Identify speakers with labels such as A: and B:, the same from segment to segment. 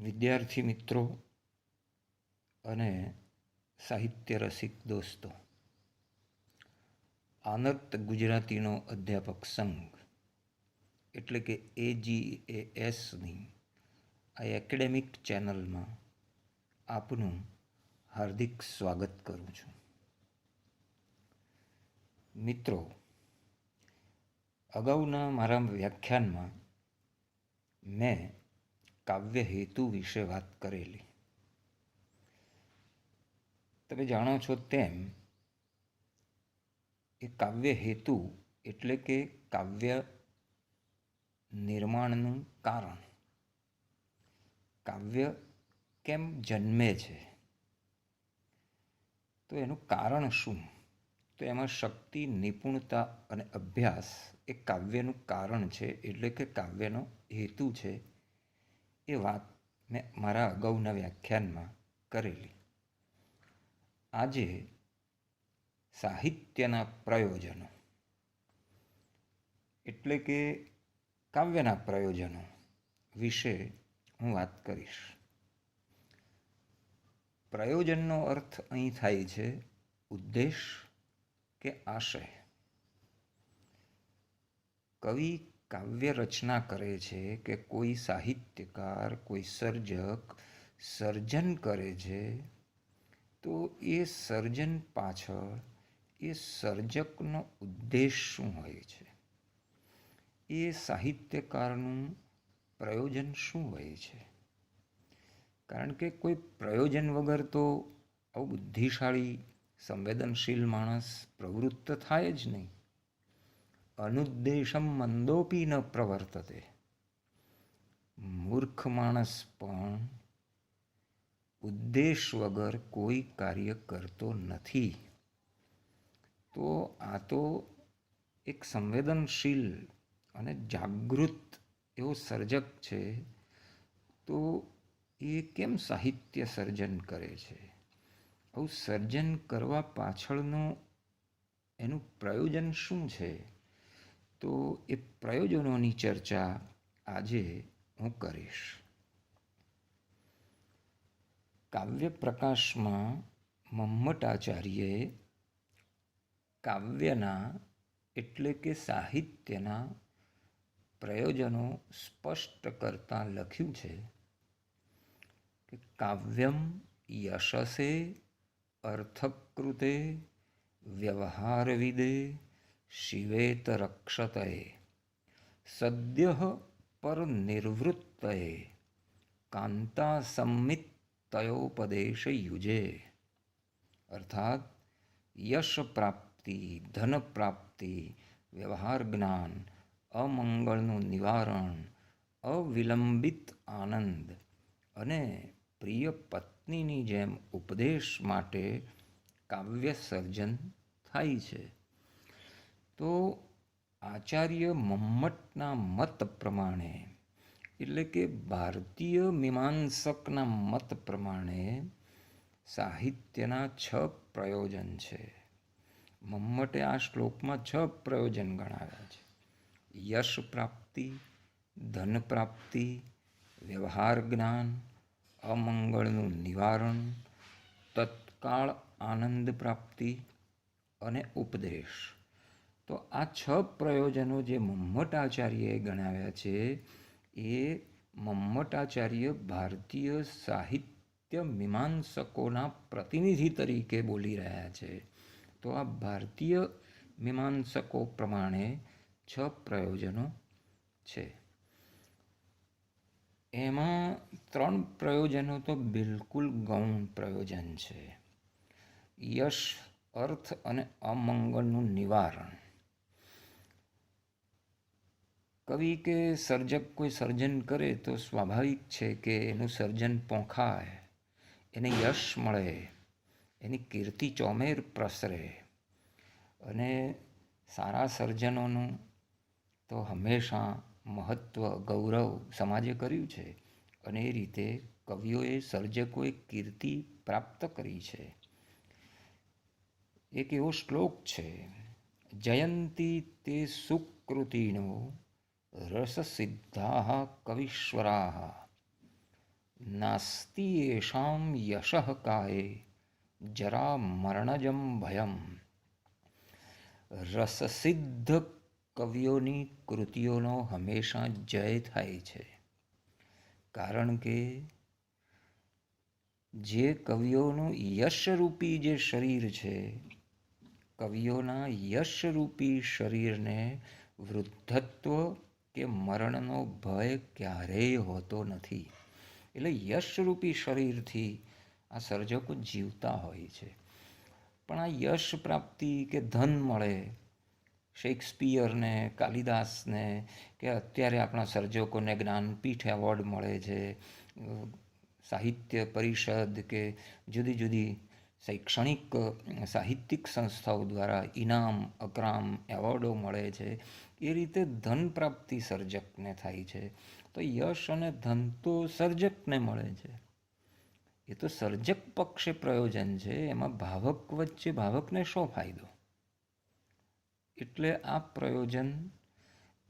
A: વિદ્યાર્થી મિત્રો અને સાહિત્ય રસિક દોસ્તો, આનર્ત ગુજરાતીનો અધ્યાપક સંઘ એટલે કે AGASની આ એકેડેમિક ચેનલમાં આપનું હાર્દિક સ્વાગત કરું છું. મિત્રો, અગાઉના મારા વ્યાખ્યાનમાં મેં કાવ્ય હેતુ વિશે વાત કરેલી. તમે જાણો છો તેમ એ કાવ્ય હેતુ એટલે કે કાવ્ય નિર્માણનું કારણ. કાવ્ય કેમ જન્મે છે, તો એનું કારણ શું? તો એમાં શક્તિ, નિપુણતા અને અભ્યાસ એ કાવ્યનું કારણ છે, એટલે કે કાવ્યનો હેતુ છે. એ વાત મેં મારા અગાઉના વ્યાખ્યાનમાં કરેલી. આજે સાહિત્યના પ્રયોજનો એટલે કે કાવ્યના પ્રયોજનો વિશે હું વાત કરીશ. પ્રયોજનનો અર્થ અહીં થાય છે ઉદ્દેશ કે આશય. કવિ કાવ્ય રચના કરે છે કે કોઈ સાહિત્યકાર, કોઈ સર્જક સર્જન કરે છે, તો એ સર્જન પાછળ એ સર્જકનો ઉદ્દેશ શું હોય છે? એ સાહિત્યકારનું પ્રયોજન શું હોય છે? કારણ કે કોઈ પ્રયોજન વગર તો આવું બુદ્ધિશાળી, સંવેદનશીલ માણસ પ્રવૃત્ત થાય જ નહીં. અનુદ્દેશમ મંદોપી ન પ્રવર્તતે. મૂર્ખ માણસ પણ ઉદ્દેશ વગર કોઈ કાર્ય કરતો નથી. તો આ તો એક સંવેદનશીલ અને જાગૃત એવો સર્જક છે, તો એ કેમ સાહિત્ય સર્જન કરે છે? આવું સર્જન કરવા પાછળનું એનું પ્રયોજન શું છે? તો એ પ્રયોજનોની ચર્ચા આજે હું કરીશ. કાવ્ય પ્રકાશમાં મમ્મટાચાર્યએ કાવ્યના એટલે કે સાહિત્યના પ્રયોજનો સ્પષ્ટ કરતાં લખ્યું છે કે કાવ્યમ યશસે અર્થકૃતે વ્યવહારવિદે શિવેત રક્ષતએ સદ્ય પરનિર્વૃત્તએ કાંતા સંમિત્તયોપદેશ યુજે. અર્થાત યશ પ્રાપ્તિ, ધન પ્રાપ્તિ, વ્યવહાર જ્ઞાન, અમંગળનું નિવારણ, અવિલંબિત આનંદ અને પ્રિય પત્નીની જેમ ઉપદેશ માટે કાવ્ય સર્જન થાય છે. તો આચાર્ય મમ્મટના મત પ્રમાણે એટલે કે ભારતીય મીમાંસકના મત પ્રમાણે સાહિત્યના 6 પ્રયોજન છે. મમ્મટે આ શ્લોકમાં 6 પ્રયોજન ગણાવ્યા છે. યશ પ્રાપ્તિ, ધન પ્રાપ્તિ, વ્યવહાર જ્ઞાન, અમંગળનું નિવારણ, તત્કાળ આનંદ પ્રાપ્તિ અને ઉપદેશ. તો આ 6 પ્રયોજનો જે મમ્મટાચાર્યએ ગણાવ્યા છે, એ મમ્મટાચાર્ય ભારતીય સાહિત્ય મીમાંસકોના પ્રતિનિધિ તરીકે બોલી રહ્યા છે. તો આ ભારતીય મીમાંસકો પ્રમાણે 6 પ્રયોજનો છે. એમાં 3 પ્રયોજનો તો બિલકુલ ગૌણ પ્રયોજન છે. યશ, અર્થ અને અમંગળનું નિવારણ. કવિ કે સર્જક કોઈ સર્જન કરે તો સ્વાભાવિક છે કે એનું સર્જન પોંખાય, એને યશ મળે, એની કીર્તિ ચોમેર પ્રસરે. અને સારા સર્જનોનું તો હંમેશા મહત્ત્વ, ગૌરવ સમાજે કર્યું છે, અને એ રીતે કવિઓએ, સર્જકોએ કીર્તિ પ્રાપ્ત કરી છે. એક એવો શ્લોક છે, જયંતી તે સુકૃતિનો રસસિદ્ધા કવિશ્વરા નાસ્તિ યેષાં યશઃ કાયે જરા મરણજમ ભયમ. રસસિદ્ધ કવિઓની કૃતિઓનો હંમેશા જય થાય છે, કારણ કે જે કવિઓનું યશરૂપી જે શરીર છે, કવિઓના યશરૂપી શરીરને વૃદ્ધત્વ કે મરણનો ભય ક્યારેય હોતો નથી. એટલે યશરૂપી શરીરથી આ સર્જકો જીવતા હોય છે. પણ આ યશ પ્રાપ્તિ કે ધન મળે શેક્સપિયરને, કાલિદાસને, કે અત્યારે આપણા સર્જકોને જ્ઞાનપીઠ એવોર્ડ મળે છે, સાહિત્ય પરિષદ કે જુદી જુદી શૈક્ષણિક સાહિત્યિક સંસ્થાઓ દ્વારા ઇનામ, અકરામ, એવોર્ડો મળે છે. એ રીતે ધન પ્રાપ્તિ સર્જકને થાય છે. તો યશ અને ધન તો સર્જકને મળે છે. એ તો સર્જક પક્ષે પ્રયોજન છે. એમાં ભાવક વચ્ચે ભાવકને શો ફાયદો? એટલે આ પ્રયોજન,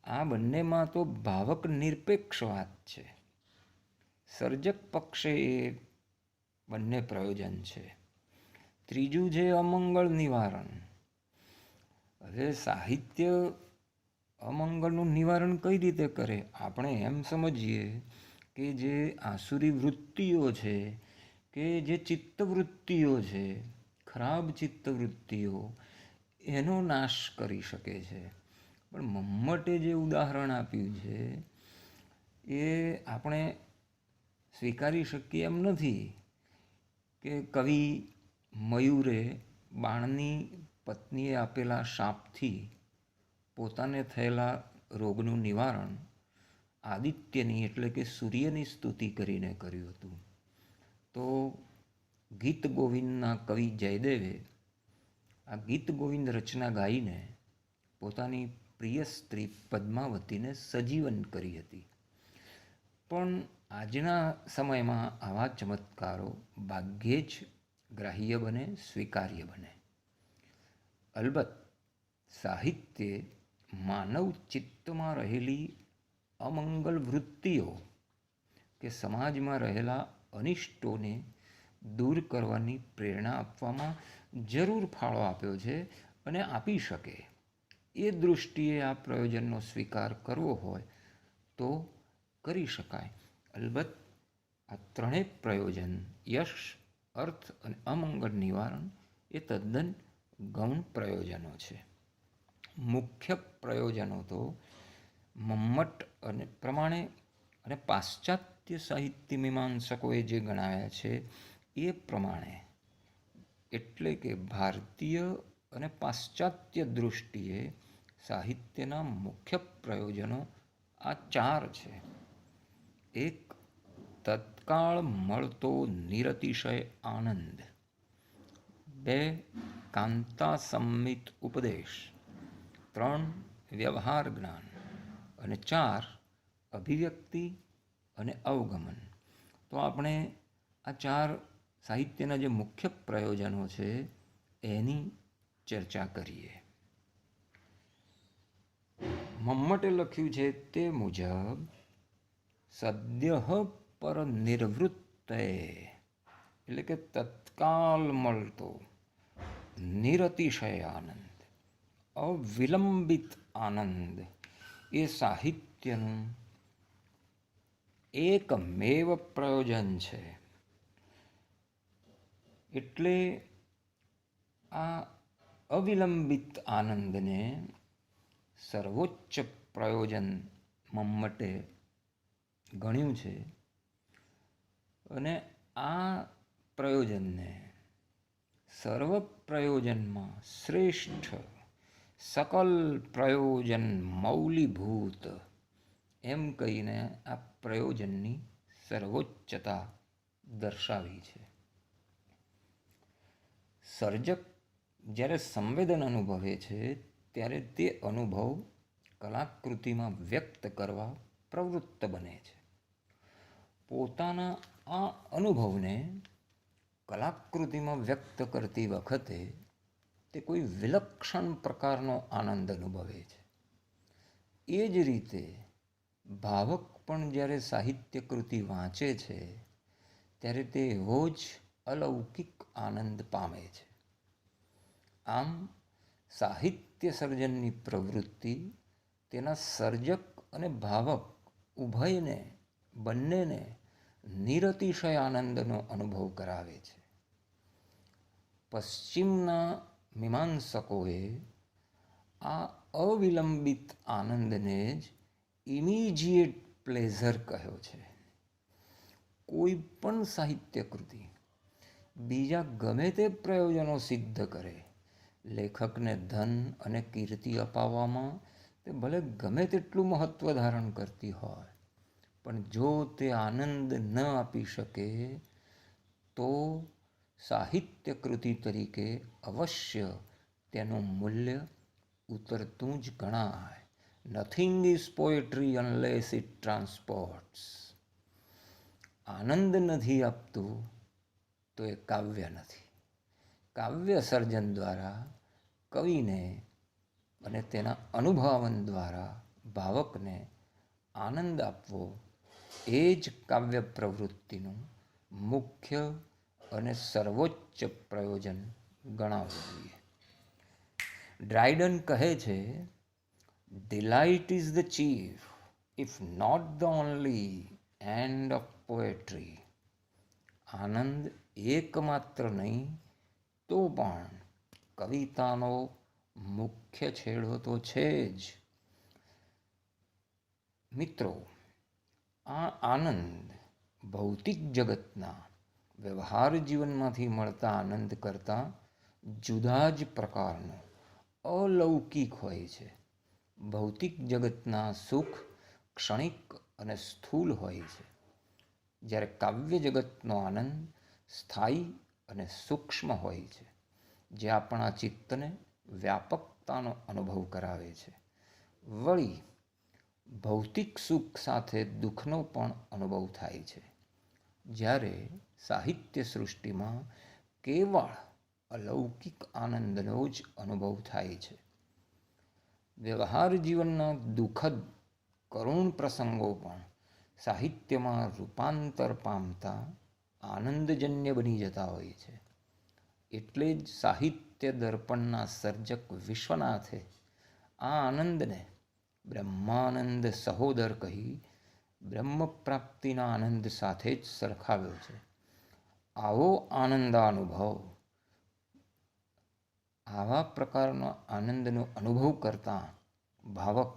A: આ બંનેમાં તો ભાવક નિરપેક્ષ વાત છે. સર્જક પક્ષે એ બંને પ્રયોજન છે. ત્રીજું છે અમંગળ નિવારણ. હવે સાહિત્ય અમંગળનું નિવારણ કઈ રીતે કરે? આપણે એમ સમજીએ કે જે આસુરી વૃત્તિઓ છે, કે જે ચિત્તવૃત્તિઓ છે, ખરાબ ચિત્તવૃત્તિઓ, એનો નાશ કરી શકે છે. પણ મમ્મટે જે ઉદાહરણ આપ્યું છે એ આપણે સ્વીકારી શકીએ એમ નથી કે કવિ મયુરે બાણની પત્નીએ આપેલા શાપથી પોતાને થયેલા રોગનું નિવારણ આદિત્યની એટલે કે સૂર્યની સ્તુતિ કરીને કર્યું હતું. તો ગીત ગોવિંદના કવિ જયદેવે આ ગીત ગોવિંદ રચના ગાઈને પોતાની પ્રિય સ્ત્રી પદ્માવતીને સજીવન કરી હતી. પણ આજના સમયમાં આવા ચમત્કારો ભાગ્યે જ ગ્રાહ્ય બને, સ્વીકાર્ય બને. અલબત્ત સાહિત્ય માનવ ચિત્તમાં રહેલી અમંગલ વૃત્તિઓ કે સમાજમાં રહેલા અનિષ્ટોને દૂર કરવાની પ્રેરણા આપવામાં જરૂર ફાળો આપ્યો છે અને આપી શકે. એ દૃષ્ટિએ આ પ્રયોજનનો સ્વીકાર કરવો હોય તો કરી શકાય. અલબત્ત આ ત્રણેય પ્રયોજન, યશ, અર્થ અને અમંગળ નિવારણ, એ તદ્દન ગૌણ પ્રયોજનો છે. મુખ્ય પ્રયોજનો તો મમ્મટ અને પ્રમાણે અને પાશ્ચાત્ય સાહિત્ય મીમાંસકોએ જે ગણાવ્યા છે એ પ્રમાણે, એટલે કે ભારતીય અને પાશ્ચાત્ય દૃષ્ટિએ સાહિત્યના મુખ્ય પ્રયોજનો આ ચાર છે. એક, તત્કાળ મળતો નિરતિશય આનંદ. 2, કાંતા સંમિત ઉપદેશ. 3, વ્યવહાર જ્ઞાન. અને 4, અભિવ્યક્તિ અને અવગમન. તો આપણે આ ચાર સાહિત્યના જે મુખ્ય પ્રયોજનો છે એની ચર્ચા કરીએ. મમ્મટે લખ્યું છે તે મુજબ સદ્યઃ પર નિર્વૃત્તે, એટલે કે તત્કાલ મળતો નિરતિશય આનંદ, અવિલંબિત આનંદ એ સાહિત્યનું એકમેવ પ્રયોજન છે. એટલે આ અવિલંબિત આનંદને સર્વોચ્ચ પ્રયોજન મમ્મટે ગણ્યું છે. અને આ પ્રયોજનને સર્વ પ્રયોજનમાં શ્રેષ્ઠ, સકલ પ્રયોજન મૌલીભૂત એમ કહીને આ પ્રયોજનની સર્વોચ્ચતા દર્શાવી છે. સર્જક જ્યારે સંવેદન અનુભવે છે ત્યારે તે અનુભવ કલાકૃતિમાં વ્યક્ત કરવા પ્રવૃત્ત બને છે. પોતાના આ અનુભવને કલાકૃતિમાં વ્યક્ત કરતી વખતે તે કોઈ વિલક્ષણ પ્રકારનો આનંદ અનુભવે છે. એ જ રીતે ભાવક પણ જ્યારે સાહિત્ય કૃતિ વાંચે છે ત્યારે તે એવો જ અલૌકિક આનંદ પામે છે. આમ સાહિત્ય સર્જનની પ્રવૃત્તિ તેના સર્જક અને ભાવક બંનેને નિરતિશય આનંદનો અનુભવ કરાવે છે. પશ્ચિમના મીમાંસકોએ આ અવિલંબિત આનંદને જ ઇમિજિએટ પ્લેઝર કહ્યો છે. કોઈ પણ સાહિત્ય કૃતિ બીજા ગમે તે પ્રયોજનો સિદ્ધ કરે, લેખકને ધન અને કીર્તિ અપાવવામાં તે ભલે ગમે તેટલું મહત્ત્વ ધારણ કરતી હોય, પણ જો તે આનંદ ન આપી શકે તો સાહિત્ય કૃતિ તરીકે અવશ્ય તેનું મૂલ્ય ઉતરતું જ ગણાય. Nothing is poetry unless it transports. આનંદ નથી આપતું તો એ કાવ્ય નથી. કાવ્ય સર્જન દ્વારા કવિને અને તેના અનુભાવન દ્વારા ભાવકને આનંદ આપવો એ જ કાવ્ય પ્રવૃત્તિનું મુખ્ય અને સર્વોચ્ચ પ્રયોજન ગણાવવું જોઈએ. ડ્રાયડન કહે છે, delight is the chief if not the only end of poetry. આનંદ એકમાત્ર નહીં તો પણ કવિતાનો મુખ્ય છેડો તો છે જ. મિત્રો, આ આનંદ ભૌતિક જગતના વ્યવહાર જીવનમાંથી મળતા આનંદ કરતાં જુદા જ પ્રકારનો અલૌકિક હોય છે. ભૌતિક જગતના સુખ ક્ષણિક અને સ્થૂલ હોય છે, જ્યારે કાવ્ય જગતનો આનંદ સ્થાયી અને સૂક્ષ્મ હોય છે, જે આપણા ચિત્તને વ્યાપકતાનો અનુભવ કરાવે છે. વળી ભૌતિક સુખ સાથે દુઃખનો પણ અનુભવ થાય છે, જ્યારે સાહિત્ય સૃષ્ટિમાં કેવળ અલૌકિક આનંદનો જ અનુભવ થાય છે. વ્યવહાર જીવનના દુઃખદ કરુણ પ્રસંગો પણ સાહિત્યમાં રૂપાંતર પામતા આનંદજન્ય બની જતા હોય છે. એટલે જ સાહિત્ય દર્પણના સર્જક વિશ્વનાથે આ આનંદને બ્રહ્માનંદ સહોદર કહી બ્રહ્મ પ્રાપ્તિના આનંદ સાથે જ સરખાવ્યો છે. આવો આવા પ્રકારના આનંદનો અનુભવ કરતાં ભાવક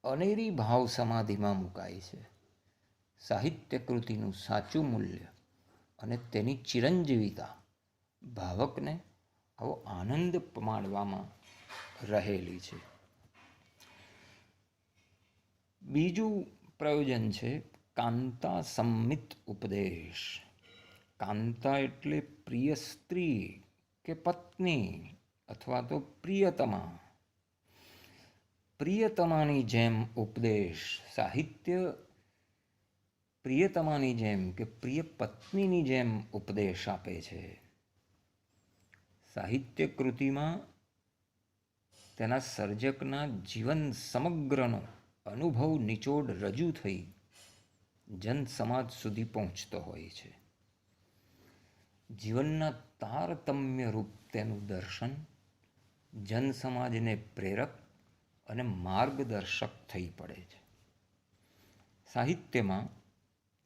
A: અનેરી ભાવ સમાધિમાં મુકાય છે. સાહિત્ય કૃતિનું સાચું મૂલ્ય અને તેની ચિરંજીવિતા ભાવકને આવો આનંદ પમાડવામાં રહેલી છે. બીજું પ્રયોજન છે કાંતા સંમિત ઉપદેશ. કાંતા એટલે પ્રિય સ્ત્રી કે પત્ની અથવા તો પ્રિયતમા. પ્રિયતમાની જેમ ઉપદેશ સાહિત્ય પ્રિયતમાની જેમ કે પ્રિય પત્નીની જેમ ઉપદેશ આપે છે. સાહિત્ય કૃતિમાં તેના સર્જકના જીવન સમગ્રનો અનુભવ નિચોડ રજૂ થઈ જન સમાજ સુધી પહોંચતો હોય છે. જીવનના તારતમ્ય રૂપ તેનું દર્શન જન સમાજને પ્રેરક અને માર્ગદર્શક થઈ પડે છે. સાહિત્યમાં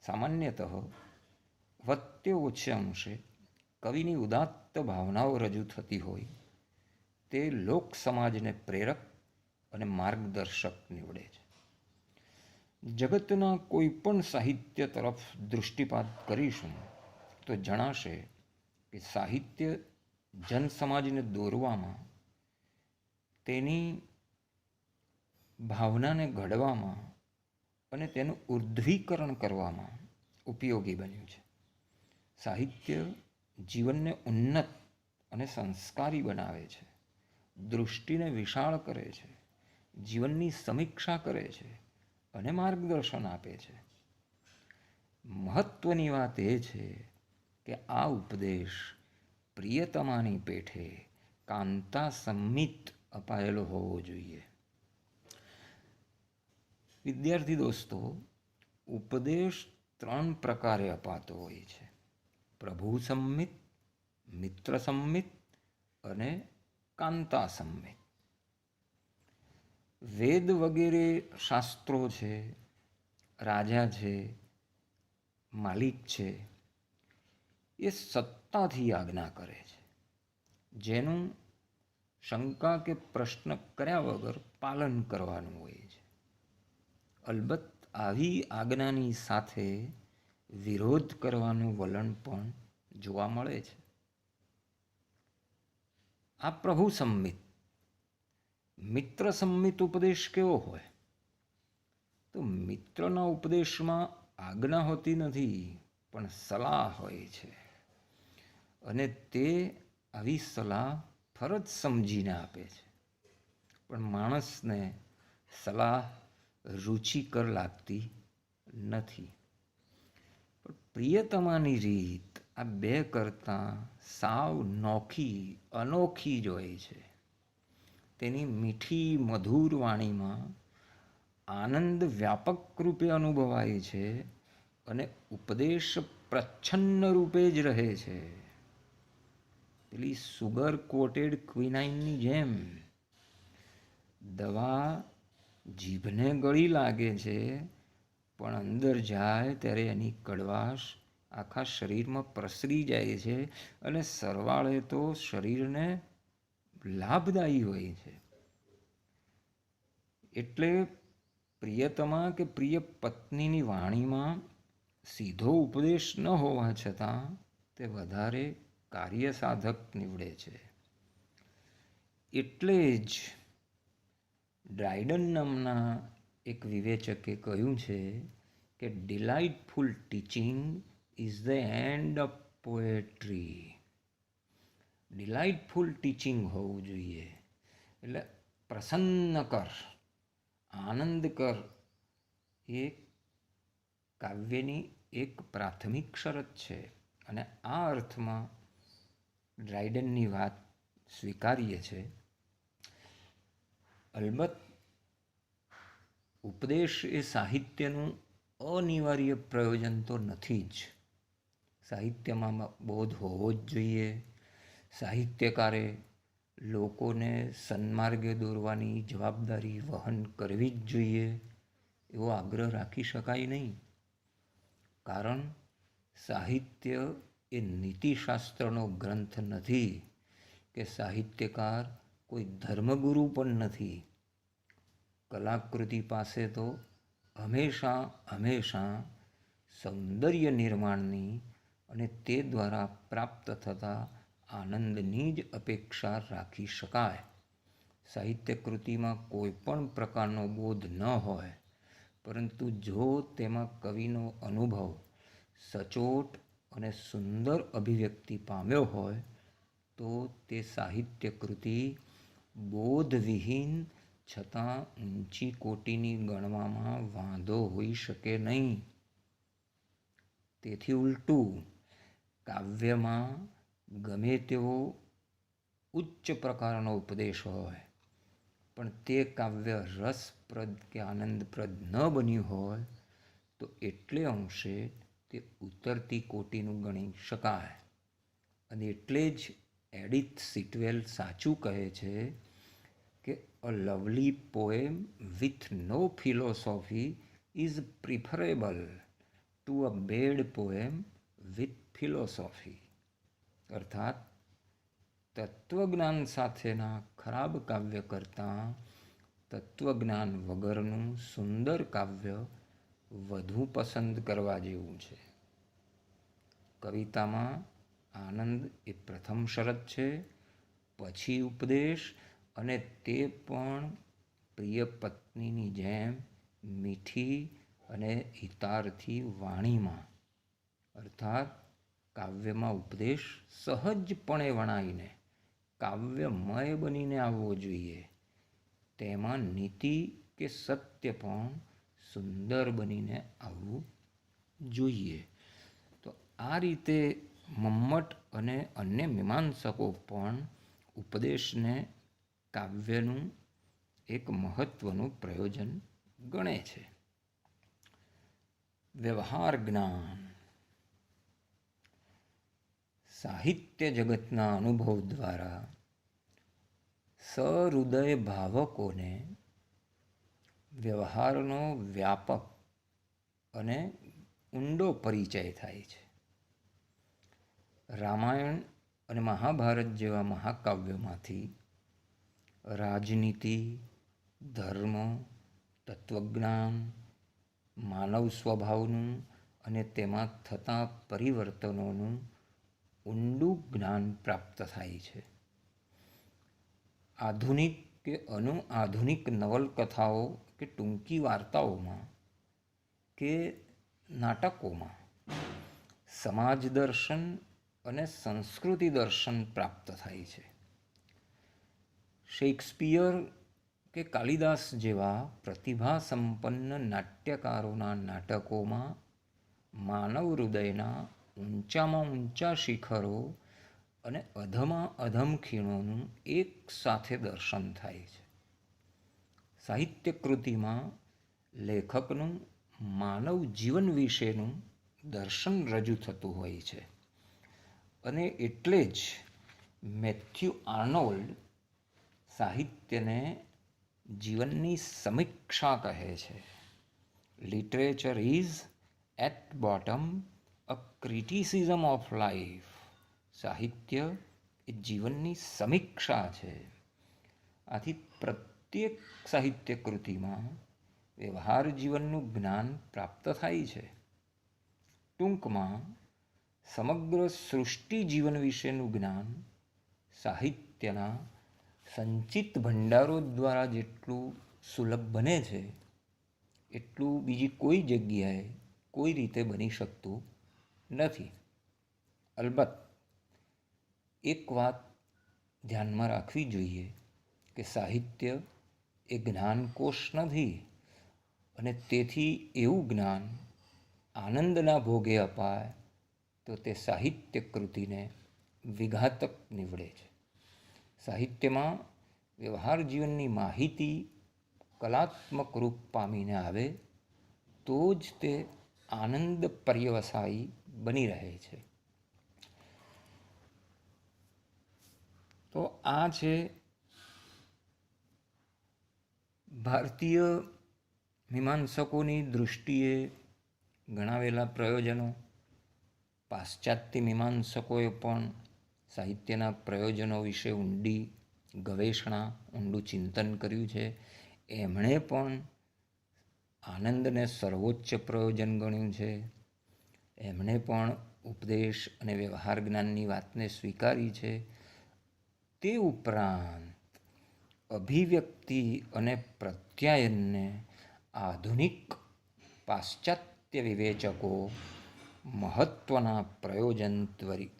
A: સામાન્યતઃ વત્તે ઓછે અંશે કવિની ઉદાત્ત ભાવનાઓ રજૂ થતી હોય તે લોક સમાજને પ્રેરક અને માર્ગદર્શક નીવડે છે. જગતના કોઈ પણ સાહિત્ય તરફ દૃષ્ટિપાત કરીશું તો જણાશે કે સાહિત્ય જનસમાજને દોરવામાં, તેની ભાવનાને ઘડવામાં અને તેનું ઉર્ધ્વીકરણ કરવામાં ઉપયોગી બન્યું છે. સાહિત્ય જીવનને ઉન્નત અને સંસ્કારી બનાવે છે, દૃષ્ટિને વિશાળ કરે છે, જીવનની સમીક્ષા કરે છે અને માર્ગદર્શન આપે છે. મહત્વની વાત એ છે કે આ ઉપદેશ પ્રિયતમાની પેઠે કાંતા સંમિત અપાયેલો હોવો જોઈએ. વિદ્યાર્થી દોસ્તો, ઉપદેશ 3 પ્રકારે અપાતો હોય છે. પ્રભુ સંમિત, મિત્ર સંમિત અને કાંતા સંમિત. વેદ વગેરે શાસ્ત્રો છે, રાજા છે, માલિક છે, એ સત્તાથી આજ્ઞા કરે છે, જેનું શંકા કે પ્રશ્ન કર્યા વગર પાલન કરવાનું હોય છે. અલબત્ત આવી આજ્ઞાની સાથે વિરોધ કરવાનું વલણ પણ જોવા મળે છે. આ પ્રભુ સંમિત. મિત્ર સંમિત ઉપદેશ કેવો હોય? તો મિત્રના ઉપદેશમાં આજ્ઞા હોતી નથી, પણ સલાહ હોય છે. અને તે આવી સલાહ ફરજ સમજીને આપે છે. પણ માણસને સલાહ રુચિકર લાગતી નથી. પણ પ્રિયતમાની રીત આ બે કરતાં સાવ નોખી, અનોખી જ હોય છે. તેની મીઠી મધુર વાણીમાં આનંદ વ્યાપક રૂપે અનુભવાય છે અને ઉપદેશ પ્રચ્છન્ન રૂપે જ રહે છે. પેલી સુગર કોટેડ ક્વિનાઇનની જેમ દવા જીભને ગળી લાગે છે, પણ અંદર જાય ત્યારે એની કડવાશ આખા શરીરમાં પ્રસરી જાય છે અને સરવાળે તો શરીરને લાભદાયી હોય છે. એટલે પ્રિયતમા કે પ્રિય પત્નીની વાણીમાં સીધો ઉપદેશ ન હોવા છતાં તે વધારે કાર્યસાધક નીવડે છે. એટલે જ ડ્રાયડન નામના એક વિવેચકે કહ્યું છે કે delightful teaching is the end of poetry. Delightful teaching હોવું જોઈએ. એટલે પ્રસન્ન કર, આનંદ કર એ કાવ્યની એક પ્રાથમિક શરત છે. અને આ અર્થમાં ડ્રાયડનની વાત સ્વીકાર્ય છે. અલબત્ત ઉપદેશ એ સાહિત્યનું અનિવાર્ય પ્રયોજન તો નથી જ. સાહિત્યમાં બોધ હોવો જ જોઈએ. સાહિત્યકારે લોકોને સન્માર્ગે દોરવાની જવાબદારી વહન કરવી જ જોઈએ એવો આગ્રહ રાખી શકાય નહીં. કારણ સાહિત્ય એ નીતિશાસ્ત્રનો ગ્રંથ નથી કે સાહિત્યકાર કોઈ ધર્મગુરુ પણ નથી. કલાકૃતિ પાસે તો હંમેશા સૌંદર્ય નિર્માણની અને તે દ્વારા પ્રાપ્ત થતા આનંદની જ અપેક્ષા રાખી શકાય. સાહિત્ય કૃતિમાં કોઈ પણ પ્રકારનો બોધ ન હોય, પરંતુ જો તેમાં કવિનો અનુભવ સચોટ અને સુંદર અભિવ્યક્તિ પામ્યો હોય તો તે સાહિત્ય કૃતિ બોધવિહીન છતાં ઊંચી કોટીની ગણવામાં વાંધો હોઈ શકે નહીં. તેથી ઉલટું, કાવ્યમાં ગમે તેવો ઉચ્ચ પ્રકારનો ઉપદેશ હોય, પણ તે કાવ્ય રસપ્રદ કે આનંદપ્રદ ન બન્યું હોય તો એટલે અંશે તે ઉતરતી કોટીનું ગણી શકાય. અને એટલે જ એડિથ સિટવેલ સાચું કહે છે કે a lovely poem with no philosophy is preferable to a bad poem with philosophy. અર્થાત તત્વજ્ઞાન સાથેના ખરાબ કાવ્ય કરતાં તત્વજ્ઞાન વગરનું સુંદર કાવ્ય વધુ પસંદ કરવા જેવું છે. કવિતામાં આનંદ એ પ્રથમ શરત છે, પછી ઉપદેશ, અને તે પણ પ્રિય પત્નીની જેમ મીઠી અને હિતાર્થી વાણીમાં. અર્થાત કાવ્યમાં ઉપદેશ સહજપણે વણાઈને કાવ્યમય બનીને આવવો જોઈએ. તેમાં નીતિ કે સત્ય પણ સુંદર બનીને આવવું જોઈએ. તો આ રીતે મમ્મટ અને અન્ય મીમાંસકો પણ ઉપદેશને કાવ્યનું એક મહત્વનું પ્રયોજન ગણે છે. વ્યવહાર જ્ઞાન. સાહિત્ય જગતના અનુભવ દ્વારા સહૃદય ભાવકોને વ્યવહારનો વ્યાપક અને ઊંડો પરિચય થાય છે. રામાયણ અને મહાભારત જેવા મહાકાવ્યોમાંથી રાજનીતિ, ધર્મ, તત્વજ્ઞાન, માનવ સ્વભાવનું અને તેમાં થતા પરિવર્તનોનું ઊંડું જ્ઞાન પ્રાપ્ત થાય છે. આધુનિક કે આધુનિક નવલકથાઓ કે ટૂંકી વાર્તાઓમાં કે નાટકોમાં સમાજ દર્શન અને સંસ્કૃતિ દર્શન પ્રાપ્ત થાય છે. શેક્સપિયર કે કાલિદાસ જેવા પ્રતિભા સંપન્ન નાટ્યકારોના નાટકોમાં માનવ હૃદયના ઊંચામાં ઊંચા શિખરો અને અધમાં અધમ ખીણોનું એક સાથે દર્શન થાય છે. સાહિત્ય કૃતિમાં લેખકનું માનવ જીવન વિશેનું દર્શન રજૂ થતું હોય છે અને એટલે જ મેથ્યુ આર્નોલ્ડ સાહિત્યને જીવનની સમીક્ષા કહે છે. Literature is at bottom a criticism of life. સાહિત્ય એ જીવનની સમીક્ષા છે. આથી પ્રત્યેક સાહિત્ય કૃતિમાં વ્યવહાર જીવનનું જ્ઞાન પ્રાપ્ત થાય છે. ટૂંકમાં સમગ્ર સૃષ્ટિ જીવન વિશેનું જ્ઞાન સાહિત્યના સંચિત ભંડારો દ્વારા જેટલું સુલભ બને છે એટલું બીજી કોઈ જગ્યાએ કોઈ રીતે બની શકતું નથી. અલબત્ત એક વાત ધ્યાનમાં રાખવી જોઈએ કે સાહિત્ય એ જ્ઞાનકોશ નથી અને તેથી એવું જ્ઞાન આનંદના ભોગે અપાય તો તે સાહિત્ય કૃતિને વિઘાતક નીવડે છે. સાહિત્યમાં વ્યવહાર જીવનની માહિતી કલાત્મક રૂપ પામીને આવે તો જ તે આનંદ પર્યવસાયી બની રહે છે. તો આ છે ભારતીય મીમાંસકોની દૃષ્ટિએ ગણાવેલા પ્રયોજનો. પાશ્ચાત્ય મીમાંસકોએ પણ સાહિત્યના પ્રયોજનો વિશે ઊંડી ગવેષણા, ઊંડું ચિંતન કર્યું છે. એમણે પણ આનંદને સર્વોચ્ચ પ્રયોજન ગણ્યું છે. એમણે પણ ઉપદેશ અને વ્યવહાર જ્ઞાનની વાતને સ્વીકારી છે. તે ઉપરાંત અભિવ્યક્તિ અને પ્રત્યાયનને આધુનિક પાશ્ચાત્ય વિવેચકો મહત્ત્વના પ્રયોજન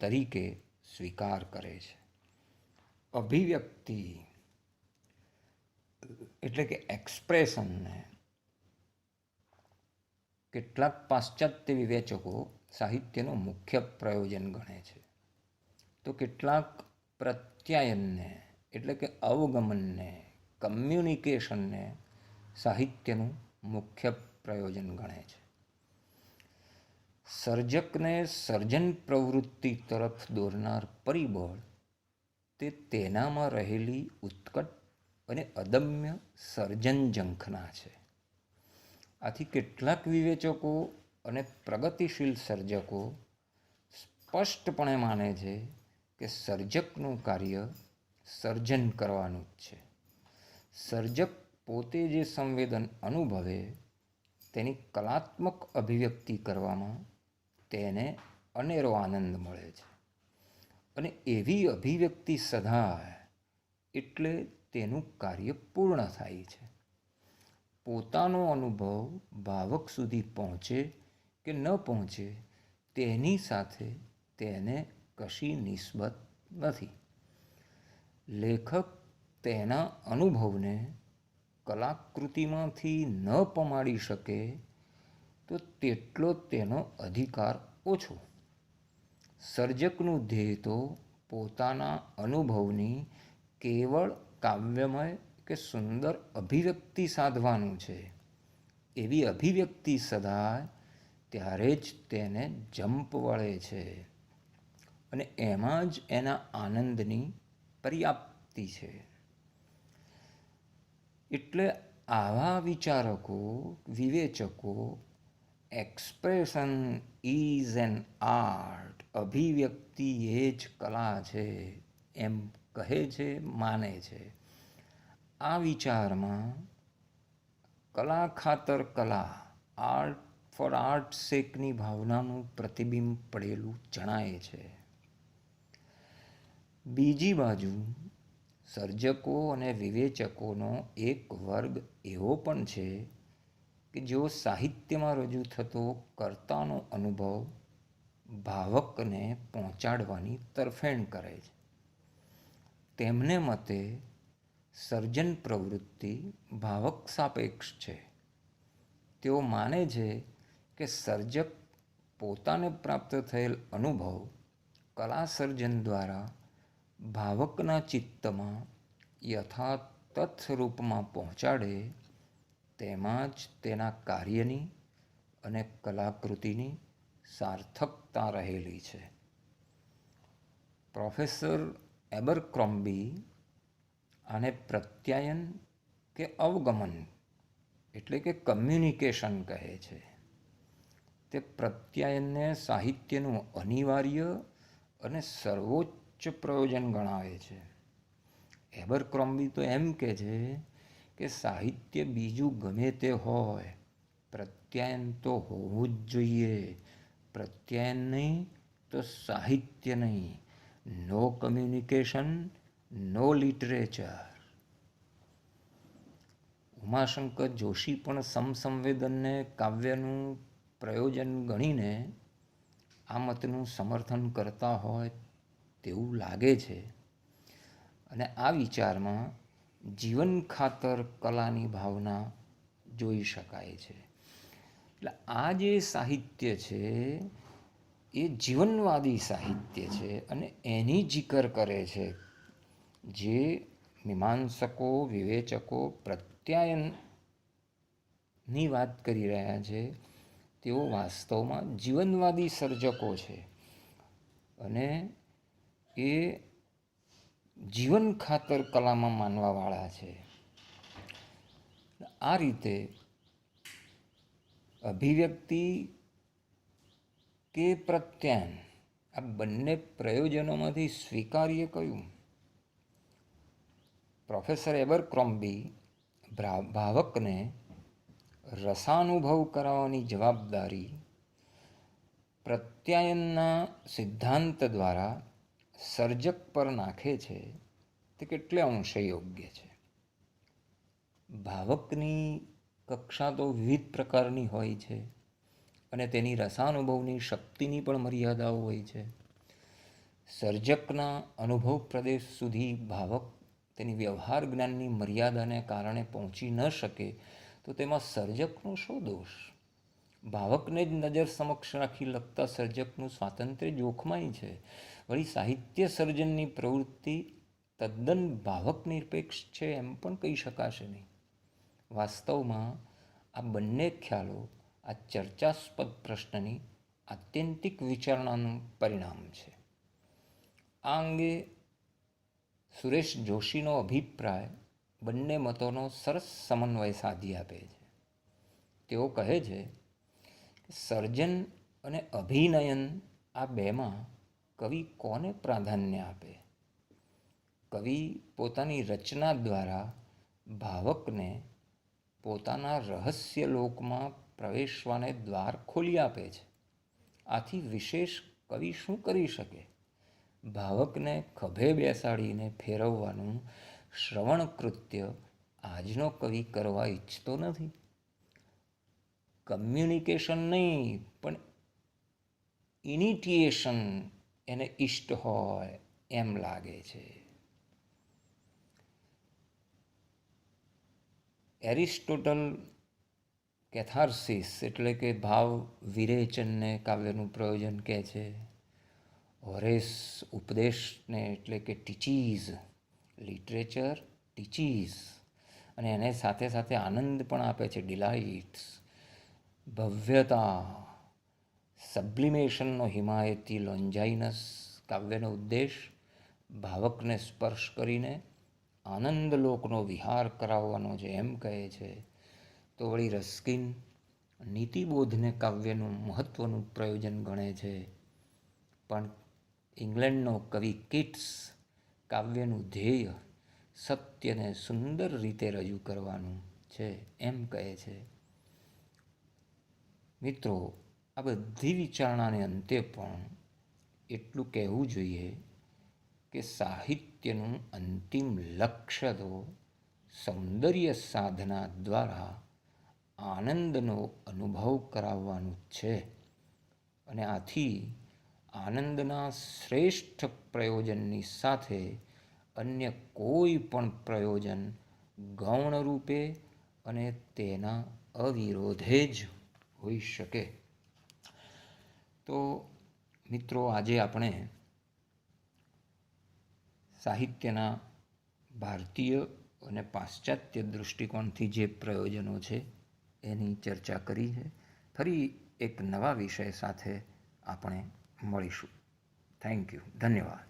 A: તરીકે સ્વીકાર કરે છે. અભિવ્યક્તિ એટલે કે એક્સપ્રેશનને કેટલાક પાશ્ચાત્ય વિવેચકો સાહિત્યનું મુખ્ય પ્રયોજન ગણે છે, તો કેટલાક પ્રત્યાયનને એટલે કે અવગમનને, કમ્યુનિકેશનને સાહિત્યનું મુખ્ય પ્રયોજન ગણે છે. સર્જકને સર્જન પ્રવૃત્તિ તરફ દોરનાર પરિબળ તે તેનામાં રહેલી ઉત્કટ અને અદમ્ય સર્જન ઝંખના છે. આથી કેટલાક વિવેચકો અને પ્રગતિશીલ સર્જકો સ્પષ્ટપણે માને છે કે સર્જકનું કાર્ય સર્જન કરવાનું જ છે. સર્જક પોતે જે સંવેદન અનુભવે તેની કલાત્મક અભિવ્યક્તિ કરવામાં તેને અનેરો આનંદ મળે છે અને એવી અભિવ્યક્તિ સધાય એટલે તેનું કાર્ય પૂર્ણ થાય છે. પોતાનો અનુભવ ભાવક સુધી પહોંચે કે ન પહોંચે તેની સાથે તેને કશી નિસ્બત નથી. લેખક તેના અનુભવને કલાકૃતિમાંથી ન પમાડી શકે તો તેટલો તેનો અધિકાર ઓછો. સર્જકનું ધ્યેય તો પોતાના અનુભવની કેવળ કાવ્યમય કે સુંદર અભિવ્યક્તિ સાધવાનું છે. એવી અભિવ્યક્તિ સદાય ત્યારે જ તેને જંપ વળે છે. અને એમાં જ એના આનંદની પર્યાપ્તિ છે. એટલે આવા વિચારકો, વિવેચકો એક્સપ્રેશન ઇઝ એન આર્ટ, અભિવ્યક્તિ એ જ કલા છે એમ કહે છે, માને છે. આ વિચારમાં કલા ખાતર કલા, આર્ટ ફોર આર્ટ સેકની ભાવનાનું પ્રતિબિંબ પડેલું જણાય છે. બીજી બાજુ સર્જકો અને વિવેચકોનો એક વર્ગ એવો પણ છે કે જેઓ સાહિત્યમાં રજૂ થતો કર્તાનો અનુભવ ભાવકને પહોંચાડવાની તરફેણ કરે છે. તેમને મતે સર્જન પ્રવૃત્તિ ભાવક સાપેક્ષ છે. તેઓ માને છે કે સર્જક પોતાને પ્રાપ્ત થયેલ અનુભવ કલા સર્જન દ્વારા ભાવકના ચિત્તમાં યથાતથ રૂપમાં પહોંચાડે, તેમાં જ તેના કાર્યની અને કલાકૃતિની સાર્થકતા રહેલી છે. પ્રોફેસર એબરક્રોમ્બી આને પ્રત્યાયન કે અવગમન એટલે કે કમ્યુનિકેશન કહે છે. તે પ્રત્યાયનને સાહિત્યનું અનિવાર્ય અને સર્વોચ્ચ પ્રયોજન ગણાવે છે. એબરક્રોમ્બી તો એમ કહે છે કે સાહિત્ય બીજું ગમે તે હોય, પ્રત્યાયન તો હોવું જ જોઈએ. પ્રત્યાયન નહીં તો સાહિત્ય નહીં. નો કમ્યુનિકેશન, નો લિટરેચર. ઉમાશંકર જોશી પણ સમસંવેદનને કાવ્યનું પ્રયોજન ગણીને આ મતનું સમર્થન કરતા હોય તેવું લાગે છે. અને આ વિચારમાં જીવન ખાતર કલાની ભાવના જોઈ શકાય છે. એટલે આ જે સાહિત્ય છે એ જીવનવાદી સાહિત્ય છે અને એની જિકર કરે છે. જે મીમાંસકો, વિવેચકો પ્રત્યાયનની વાત કરી રહ્યા છે તેઓ વાસ્તવમાં જીવનવાદી સર્જકો છે અને એ જીવન ખાતર કલામાં માનવાવાળા છે. આ રીતે અભિવ્યક્તિ કે પ્રત્યાયન, આ બંને પ્રયોજનોમાંથી સ્વીકાર્ય કયું? પ્રોફેસર એબરક્રોમ્બી ભાવકને રસાનુભવ કરાવવાની જવાબદારી પ્રત્યાયનના સિદ્ધાંત દ્વારા સર્જક પર નાખે છે તે કેટલે અંશે યોગ્ય છે. ભાવકની કક્ષા તો વિવિધ પ્રકારની હોય છે અને તેની રસાનુભવની શક્તિની પણ મર્યાદાઓ હોય છે. સર્જકના અનુભવ પ્રદેશ સુધી ભાવક તેની વ્યવહાર જ્ઞાનની મર્યાદાને કારણે પહોંચી ન શકે તો તેમાં સર્જકનો શો દોષ? ભાવકને જ નજર સમક્ષ રાખી લખતા સર્જકનું સ્વાતંત્ર્ય જોખમાય છે. વળી સાહિત્ય સર્જનની પ્રવૃત્તિ તદ્દન ભાવક નિરપેક્ષ છે એમ પણ કહી શકાશે નહીં. વાસ્તવમાં આ બંને ખ્યાલો આ ચર્ચાસ્પદ પ્રશ્નની આત્યંતિક વિચારણાનું પરિણામ છે. આ અંગે સુરેશ જોશીનો અભિપ્રાય બંને મતોનો સરસ સમન્વય સાધી આપે છે. તેઓ કહે છે કે સર્જન અને અભિનયન આ બેમાં કવિ કોને પ્રાધાન્ય આપે? કવિ પોતાની રચના દ્વારા ભાવકને પોતાના રહસ્ય લોકમાં પ્રવેશવાને દ્વાર ખોલી આપે છે. આથી વિશેષ કવિ શું કરી શકે? ભાવકને ખભે બેસાડીને ફેરવવાનું શ્રવણ કૃત્ય આજનો કવિ કરવા ઈચ્છતો નથી. કમ્યુનિકેશન નહીં પણ ઇનિટિએશન એને ઇષ્ટ હોય એમ લાગે છે. એરિસ્ટોટલ કેથાર્સિસ એટલે કે ભાવ વિરેચનને કાવ્યનું પ્રયોજન કહે છે. હોરેસ ઉપદેશને એટલે કે ટીચીઝ, લિટરેચર ટીચીઝ, અને એને સાથે સાથે આનંદ પણ આપે છે, ડિલાઇટ્સ. ભવ્યતા, સબ્લિમેશનનો હિમાયતી લોન્જાઇનસ કાવ્યનો ઉદ્દેશ ભાવકને સ્પર્શ કરીને આનંદલોકનો વિહાર કરાવવાનો છે એમ કહે છે, તો વળી રસ્કિન નીતિબોધને કાવ્યનું મહત્ત્વનું પ્રયોજન ગણે છે. પણ ઇંગ્લેન્ડનો કવિ કિટ્સ કાવ્યનું ધ્યેય સત્યને સુંદર રીતે રજૂ કરવાનું છે એમ કહે છે. મિત્રો, આ બધી વિચારણાને અંતે પણ એટલું કહેવું જોઈએ કે સાહિત્યનું અંતિમ લક્ષ્ય તો સૌંદર્ય સાધના દ્વારા આનંદનો અનુભવ કરાવવાનું છે, અને આથી આનંદના શ્રેષ્ઠ પ્રયોજનની સાથે અન્ય કોઈ પણ પ્રયોજન ગૌણ રૂપે અને તેના અવિરોધે જ હોઈ શકે. તો મિત્રો, આજે આપણે સાહિત્યના ભારતીય અને પાશ્ચાત્ય દૃષ્ટિકોણથી જે પ્રયોજનો છે એની ચર્ચા કરી છે. ફરી એક નવા વિષય સાથે આપણે મળીશું. Thank you. ધન્યવાદ.